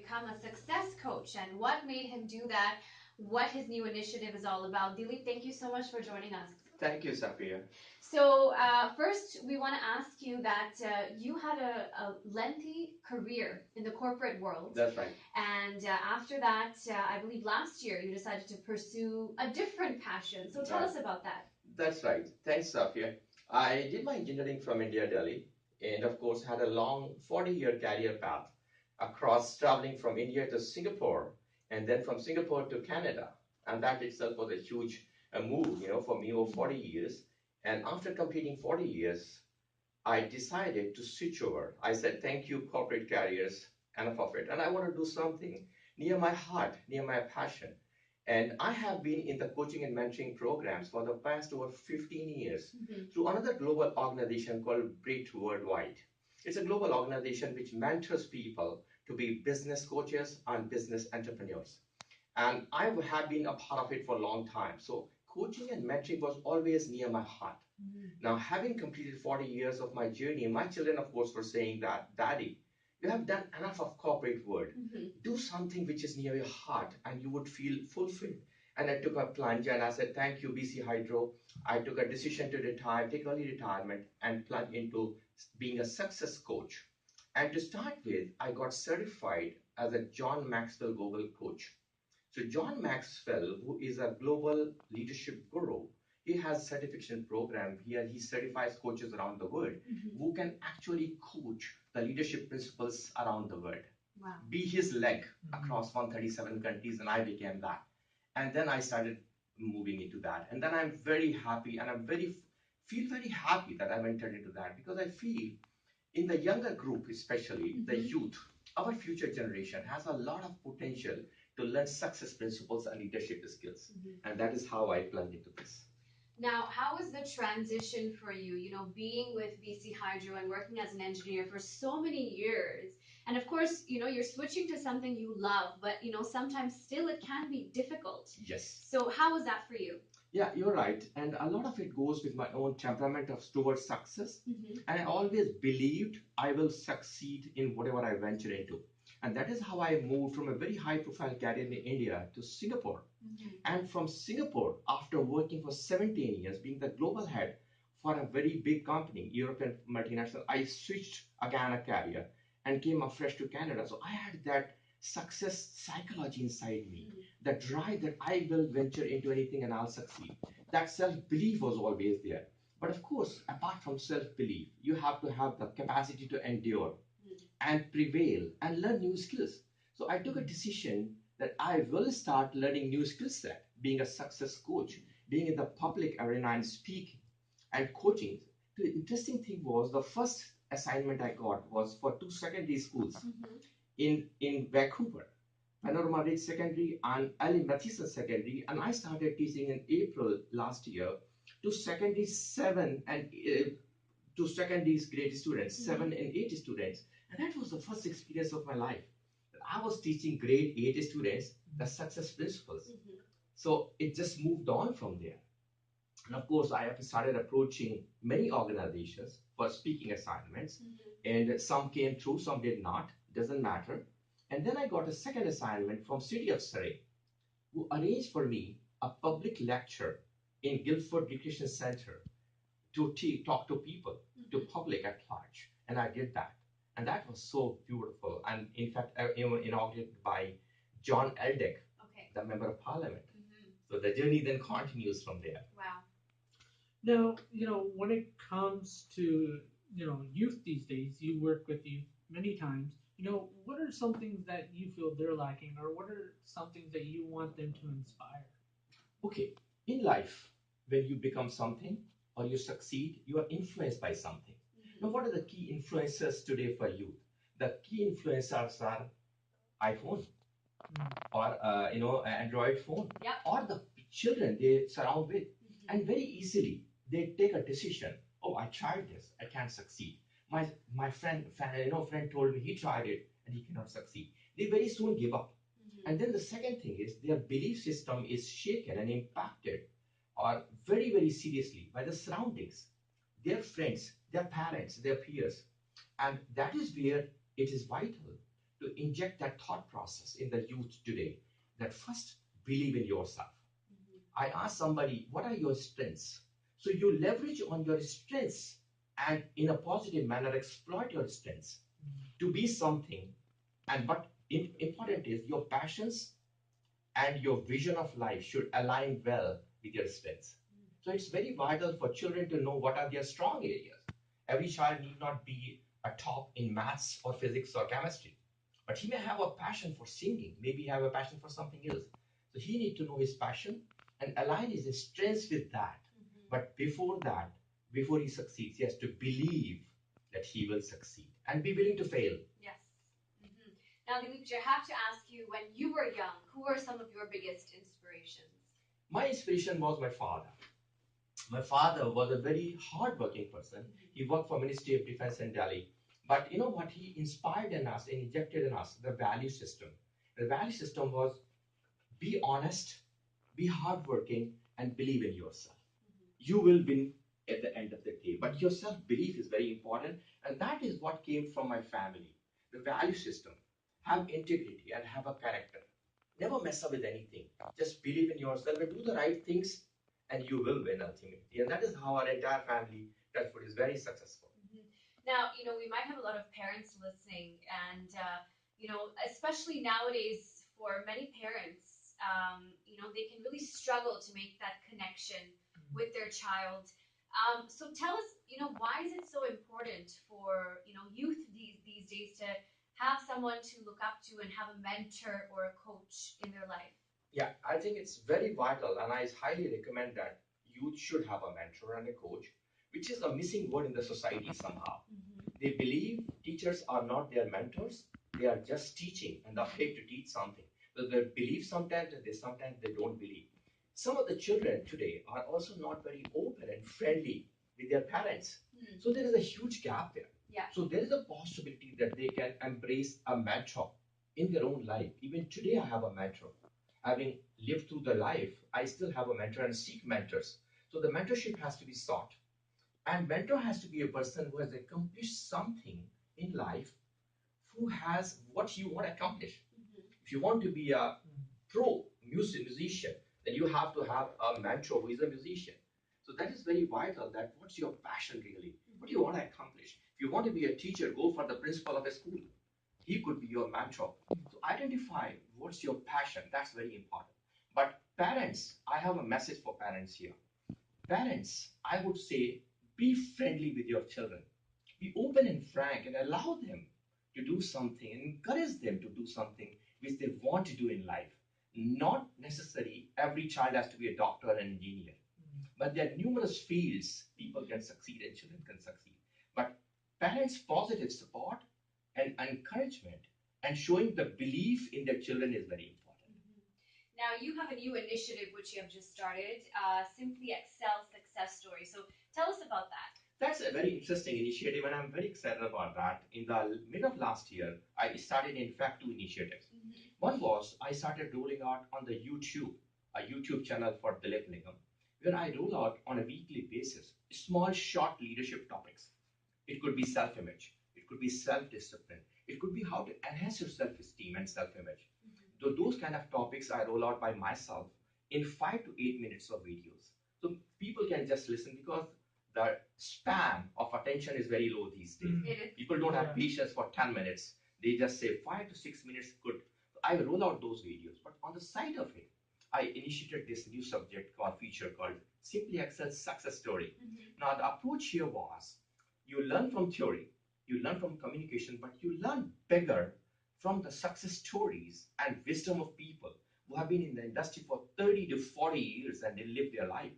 become a success coach and what made him do that, what his new initiative is all about. Dileep, thank you so much for joining us. Thank you, Safia. So first, we want to ask you that you had a lengthy career in the corporate world. That's right. And after that, I believe last year, you decided to pursue a different passion. So tell us about that. That's right. Thanks, Safia. I did my engineering from India, Delhi, and of course had a long 40-year career path across traveling from India to Singapore and then from Singapore to Canada. And that itself was a huge move, for me over 40 years. And after completing 40 years, I decided to switch over. I said, thank you, corporate careers, enough of it. And I want to do something near my heart, near my passion. And I have been in the coaching and mentoring programs for the past over 15 years through another global organization called BRIT Worldwide. It's a global organization which mentors people to be business coaches and business entrepreneurs. And I have been a part of it for a long time. So coaching and mentoring was always near my heart. Now, having completed 40 years of my journey, my children, of course, were saying that, Daddy, you have done enough of corporate world. Do something which is near your heart and you would feel fulfilled. And I took a plunge and I said, thank you, BC Hydro. I took a decision to retire, take early retirement and plunge into being a success coach. And to start with, I got certified as a John Maxwell Global Coach. So John Maxwell, who is a global leadership guru, he has certification program here. He certifies coaches around the world who can actually coach the leadership principles around the world. Wow. Be his leg across 137 countries, and I became that. And then I started moving into that. And then I'm very happy, and feel very happy that I've entered into that, because I feel in the younger group, especially the youth, our future generation has a lot of potential to learn success principles and leadership skills. And that is how I plunged into this. Now, how was the transition for you, being with BC Hydro and working as an engineer for so many years? And of course, you're switching to something you love, but, sometimes still it can be difficult. Yes. So how was that for you? Yeah, you're right. And a lot of it goes with my own temperament towards success. And I always believed I will succeed in whatever I venture into. And that is how I moved from a very high profile career in India to Singapore. And from Singapore, after working for 17 years, being the global head for a very big company, European multinational, I switched again a career and came afresh to Canada. So I had that success psychology inside me, the drive that I will venture into anything and I'll succeed. That self-belief was always there. But of course, apart from self-belief, you have to have the capacity to endure and prevail and learn new skills. So I took a decision that I will start learning new skill set, being a success coach, being in the public arena and speaking and coaching. The interesting thing was the first assignment I got was for 2 secondary schools in Vancouver, Panorama Ridge Secondary and Ali Mathieson Secondary, and I started teaching in April last year to secondary 7 and to secondary grade students, 7 and 8 students. And that was the first experience of my life. I was teaching grade 8 students the success principles. So it just moved on from there. And of course, I have started approaching many organizations for speaking assignments. And some came through, some did not. Doesn't matter. And then I got a second assignment from City of Surrey, who arranged for me a public lecture in Guildford Recreation Center to talk to people, to public at large. And I did that. And that was so beautiful. And in fact, inaugurated by John Eldick, the Member of Parliament. So the journey then continues from there. Wow. Now, when it comes to, youth these days, you work with youth many times. What are some things that you feel they're lacking, or what are some things that you want them to inspire? Okay, in life, when you become something or you succeed, you are influenced by something. Now, what are the key influencers today for youth? The key influencers are iPhone or Android phone, or the children they surround with, and very easily they take a decision. Oh, I tried this, I can't succeed. My friend told me he tried it and he cannot succeed. They very soon give up. And then the second thing is their belief system is shaken and impacted or very, very seriously by the surroundings, their friends, their parents, their peers. And that is where it is vital to inject that thought process in the youth today, that first believe in yourself. I ask somebody, what are your strengths? So you leverage on your strengths and in a positive manner exploit your strengths to be something. And what important is your passions and your vision of life should align well with your strengths. So it's very vital for children to know what are their strong areas. Every child need not be a top in maths or physics or chemistry, but he may have a passion for singing, maybe have a passion for something else. So he need to know his passion and align his strengths with that. But before that, before he succeeds, he has to believe that he will succeed and be willing to fail. Yes. Now, Dileep, I have to ask you, when you were young, who were some of your biggest inspirations? My inspiration was my father. My father was a very hardworking person. He worked for Ministry of Defense in Delhi. But you know what? He inspired in us and injected in us the value system. The value system was be honest, be hardworking, and believe in yourself. You will win at the end of the day. But your self-belief is very important. And that is what came from my family. The value system. Have integrity and have a character. Never mess up with anything. Just believe in yourself and do the right things, and you will win ultimately. And that is how our entire family, Touchwood, is very successful. Now, we might have a lot of parents listening, and especially nowadays, for many parents, they can really struggle to make that connection with their child. So tell us, why is it so important for youth these days to have someone to look up to and have a mentor or a coach in their life? Yeah, I think it's very vital, and I highly recommend that youth should have a mentor and a coach, which is a missing word in the society somehow. They believe teachers are not their mentors, they are just teaching and they're paid to teach something. So they believe sometimes and sometimes they don't believe. Some of the children today are also not very open and friendly with their parents. So there is a huge gap there. Yeah. So there is a possibility that they can embrace a mentor in their own life. Even today I have a mentor. Having lived through the life, I still have a mentor and seek mentors. So the mentorship has to be sought. And mentor has to be a person who has accomplished something in life, who has what you want to accomplish. If you want to be a pro musician, then you have to have a mentor who is a musician. So that is very vital, that what's your passion really? What do you want to accomplish? If you want to be a teacher, go for the principal of a school. He could be your mentor. So identify what's your passion. That's very important. But parents, I have a message for parents here. Parents, I would say, be friendly with your children. Be open and frank and allow them to do something and encourage them to do something which they want to do in life. Not necessarily every child has to be a doctor and engineer, but there are numerous fields people can succeed and children can succeed. But parents' positive support and encouragement and showing the belief in their children is very important. Now, you have a new initiative which you have just started, Simply Excel Success Story. So tell us about that. That's a very interesting initiative, and I'm very excited about that. In the mid of last year, I started, in fact, two initiatives. One was I started rolling out on the YouTube, a YouTube channel for Dileep Nigam, where I roll out on a weekly basis small, short leadership topics. It could be self-image, it could be self-discipline, it could be how to enhance your self-esteem and self-image. So those kind of topics I roll out by myself in 5 to 8 minutes of videos. So people can just listen, because the span of attention is very low these days. People don't have patience for 10 minutes. They just say 5 to 6 minutes good. I will roll out those videos. But on the side of it, I initiated this new subject called feature called Simply Excel Success Story. Now the approach here was, you learn from theory, you learn from communication, but you learn bigger from the success stories and wisdom of people who have been in the industry for 30 to 40 years and they live their life.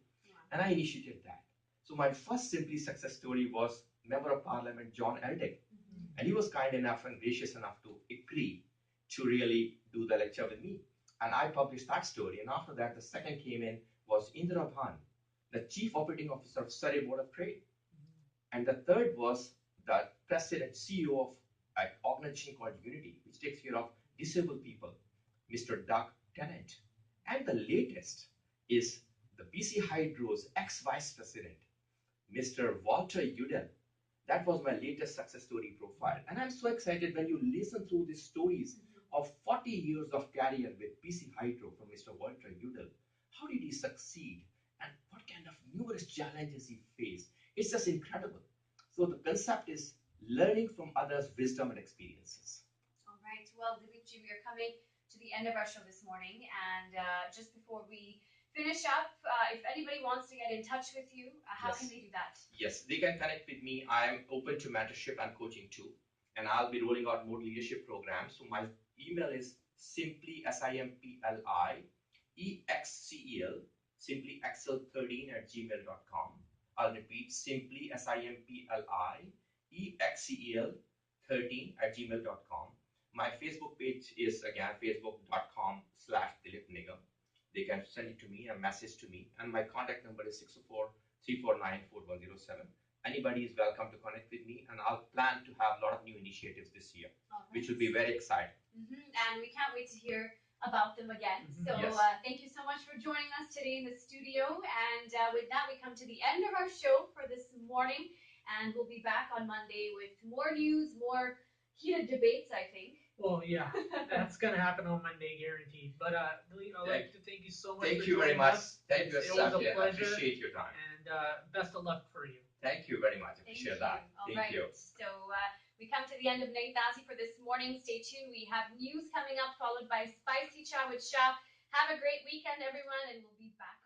And I initiated that. So my first Simply Success story was Member of Parliament John Eldick. And he was kind enough and gracious enough to agree to really do the lecture with me. And I published that story. And after that, the second came in was Indra Bhan, the Chief Operating Officer of Surrey Board of Trade. And the third was the President CEO of an organization called Unity, which takes care of disabled people, Mr. Doug Tennant. And the latest is the BC Hydro's ex-vice president, Mr. Walter Udell, That was my latest success story profile. And I'm so excited when you listen through these stories of 40 years of career with PC Hydro from Mr. Walter Udall. How did he succeed? And what kind of numerous challenges he faced? It's just incredible. So the concept is learning from others' wisdom and experiences. All right. Well, Dileepji, we are coming to the end of our show this morning. And just before we finish up, if anybody wants to get in touch with you, how can they do that? Yes, they can connect with me. I'm open to mentorship and coaching too. And I'll be rolling out more leadership programs. So my email is simply SIMPLIEXCEL, simply excel13 @gmail.com. I'll repeat simply SIMPLIEXCEL13 @gmail.com. My Facebook page is again facebook.com/Dileep Nigam. They can send it to me, a message to me, and my contact number is 604-349-4107. Anybody is welcome to connect with me, and I'll plan to have a lot of new initiatives this year, which will be very exciting. And we can't wait to hear about them again. So thank you so much for joining us today in the studio. And with that, we come to the end of our show for this morning, and we'll be back on Monday with more news, more heated debates, I think. Well, yeah, that's going to happen on Monday, guaranteed. But Dileep, I'd like to thank you so much. Thank you very much. Thank you, it was a pleasure. I appreciate your time. And best of luck for you. Thank you very much. I appreciate that. Thank you. So we come to the end of Nate Dasi for this morning. Stay tuned. We have news coming up, followed by Spicy Cha with Shah. Have a great weekend, everyone, and we'll be back.